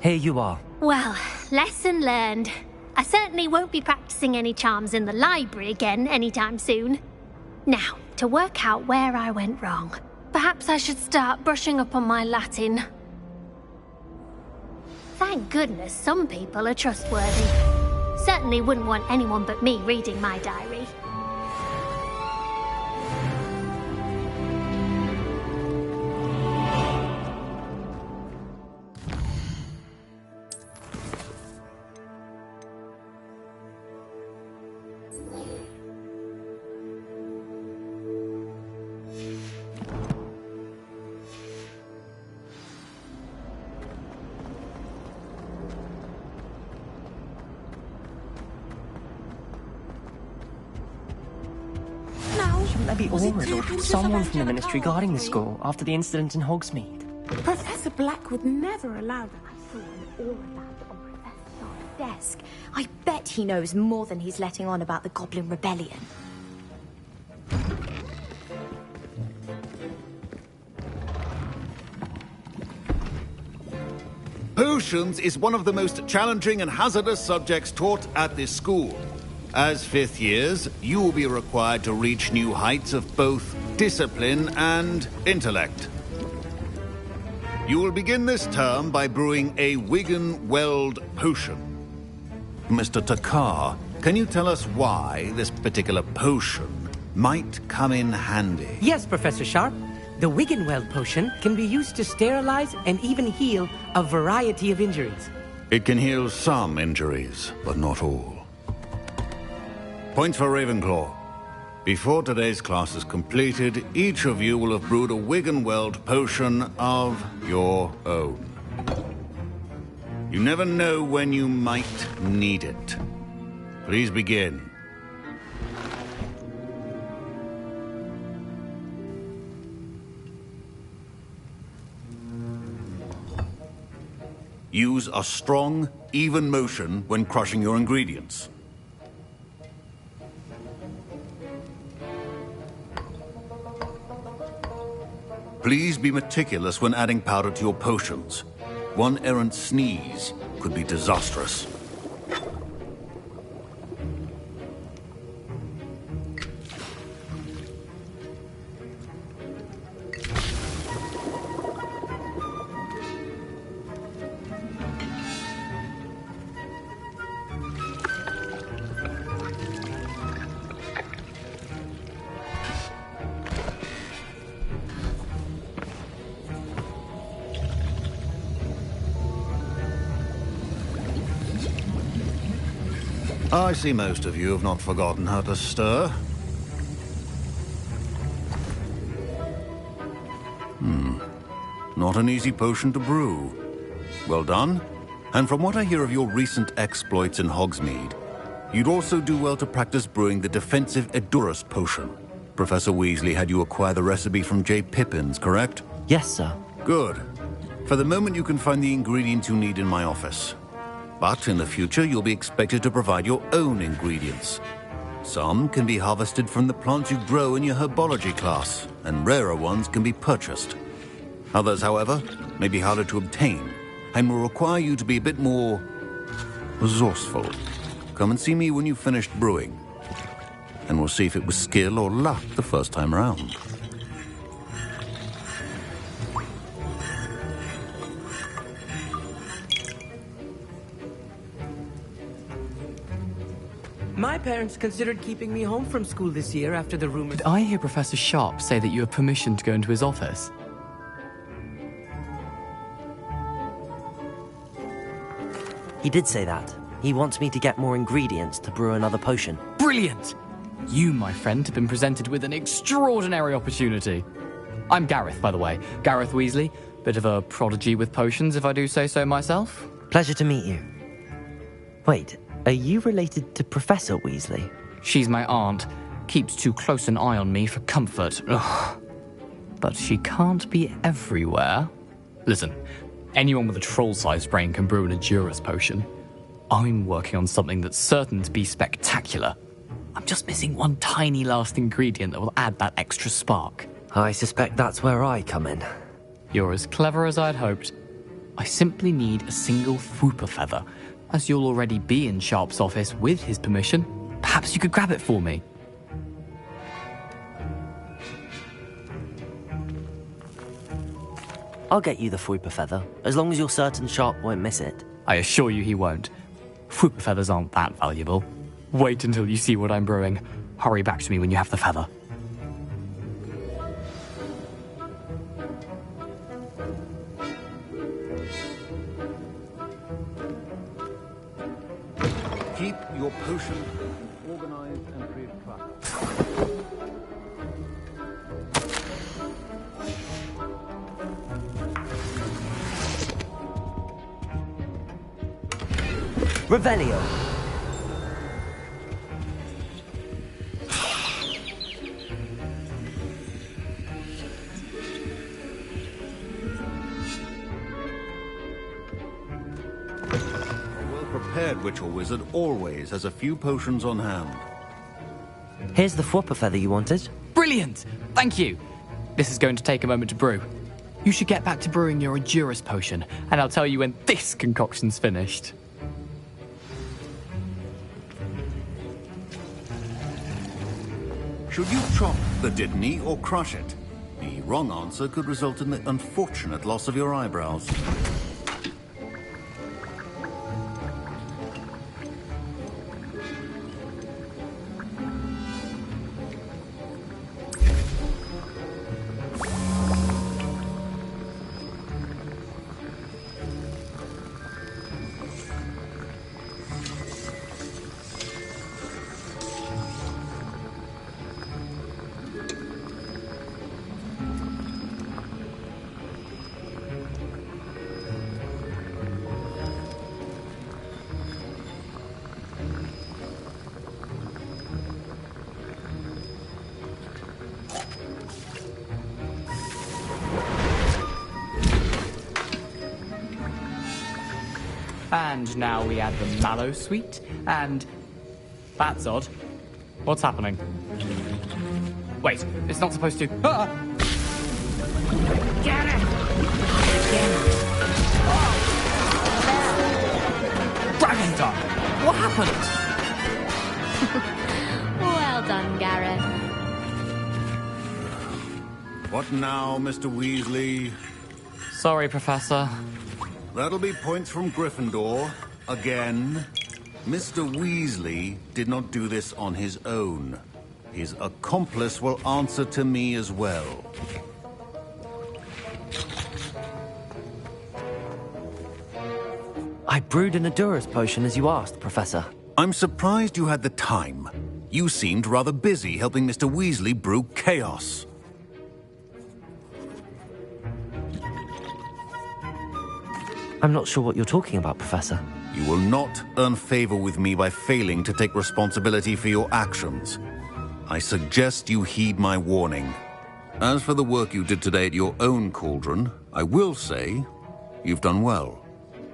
Here you are. Well, lesson learned. I certainly won't be practicing any charms in the library again anytime soon. Now, to work out where I went wrong. Perhaps I should start brushing up on my Latin. Thank goodness some people are trustworthy. Certainly wouldn't want anyone but me reading my diary. Shouldn't there be Aura or someone from the Ministry guarding the school after the incident in Hogsmeade? Professor Black would never allow that. all of that on Professor Sharp's desk. I bet he knows more than he's letting on about the Goblin Rebellion. Potions is one of the most challenging and hazardous subjects taught at this school. As fifth years, you will be required to reach new heights of both discipline and intellect. You will begin this term by brewing a Wigan-Weld potion. Mr. Takar, can you tell us why this particular potion might come in handy? Yes, Professor Sharp. The Wigan-Weld potion can be used to sterilize and even heal a variety of injuries. It can heal some injuries, but not all. Points for Ravenclaw. Before today's class is completed, each of you will have brewed a Wigan-Weld potion of your own. You never know when you might need it. Please begin. Use a strong, even motion when crushing your ingredients. Please be meticulous when adding powder to your potions. One errant sneeze could be disastrous. I see most of you have not forgotten how to stir. Not an easy potion to brew. Well done. And from what I hear of your recent exploits in Hogsmeade, you'd also do well to practice brewing the defensive Edurus potion. Professor Weasley had you acquire the recipe from J. Pippins, correct? Yes, sir. Good. For the moment, you can find the ingredients you need in my office. But in the future, you'll be expected to provide your own ingredients. Some can be harvested from the plants you grow in your herbology class, and rarer ones can be purchased. Others, however, may be harder to obtain, and will require you to be a bit more resourceful. Come and see me when you've finished brewing, and we'll see if it was skill or luck the first time around. My parents considered keeping me home from school this year after the rumors. Did I hear Professor Sharp say that you have permission to go into his office? He did say that. He wants me to get more ingredients to brew another potion. Brilliant! You, my friend, have been presented with an extraordinary opportunity. I'm Gareth, by the way. Gareth Weasley. Bit of a prodigy with potions, if I do say so myself. Pleasure to meet you. Wait, are you related to Professor Weasley? She's my aunt. Keeps too close an eye on me for comfort. Ugh. But she can't be everywhere. Listen, anyone with a troll-sized brain can brew an Edurus potion. I'm working on something that's certain to be spectacular. I'm just missing one tiny last ingredient that will add that extra spark. I suspect that's where I come in. You're as clever as I'd hoped. I simply need a single Fwooper feather. As you'll already be in Sharp's office with his permission, perhaps you could grab it for me. I'll get you the Fwooper feather, as long as you're certain Sharp won't miss it. I assure you he won't. Fwooper feathers aren't that valuable. Wait until you see what I'm brewing. Hurry back to me when you have the feather. Keep your potion organized and free of clutter. Revelio. talented witch or wizard always has a few potions on hand. Here's the Fwopper feather you wanted. Brilliant! Thank you. This is going to take a moment to brew. You should get back to brewing your Endurus potion, and I'll tell you when this concoction's finished. Should you chop the Didney or crush it? The wrong answer could result in the unfortunate loss of your eyebrows. And now we add the mallow sweet, and... That's odd. What's happening? Wait, it's not supposed to... Ah! Get it! Dragon Dog! What happened? Well done, Gareth. What now, Mr. Weasley? Sorry, Professor. That'll be points from Gryffindor. Again. Mr. Weasley did not do this on his own. His accomplice will answer to me as well. I brewed an Endurus potion as you asked, Professor. I'm surprised you had the time. You seemed rather busy helping Mr. Weasley brew chaos. I'm not sure what you're talking about, Professor. You will not earn favor with me by failing to take responsibility for your actions. I suggest you heed my warning. As for the work you did today at your own cauldron, I will say you've done well.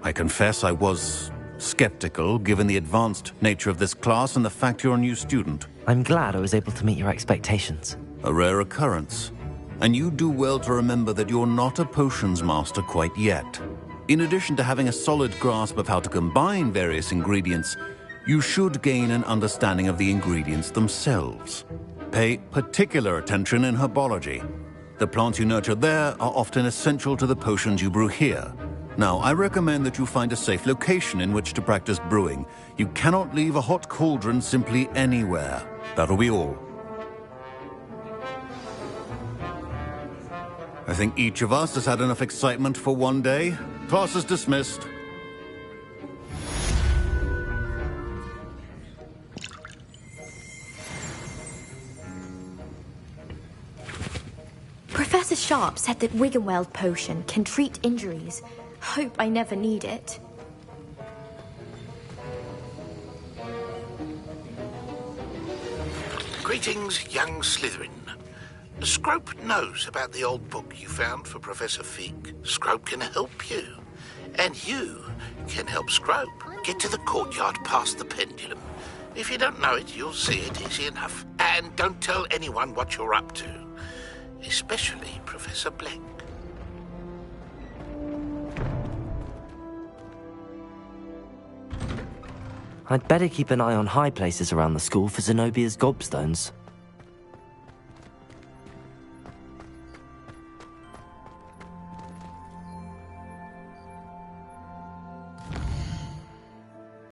I confess I was skeptical, given the advanced nature of this class and the fact you're a new student. I'm glad I was able to meet your expectations. A rare occurrence. And you do well to remember that you're not a potions master quite yet. In addition to having a solid grasp of how to combine various ingredients, you should gain an understanding of the ingredients themselves. Pay particular attention in herbology. The plants you nurture there are often essential to the potions you brew here. Now, I recommend that you find a safe location in which to practice brewing. You cannot leave a hot cauldron simply anywhere. That'll be all. I think each of us has had enough excitement for one day. Class is dismissed. Professor Sharp said that Wiggenweld potion can treat injuries. Hope I never need it. Greetings, young Slytherin. Scrope knows about the old book you found for Professor Fig. Scrope can help you. And you can help Scrope get to the courtyard past the pendulum. If you don't know it, you'll see it easy enough. And don't tell anyone what you're up to. Especially Professor Black. I'd better keep an eye on high places around the school for Zenobia's gobstones.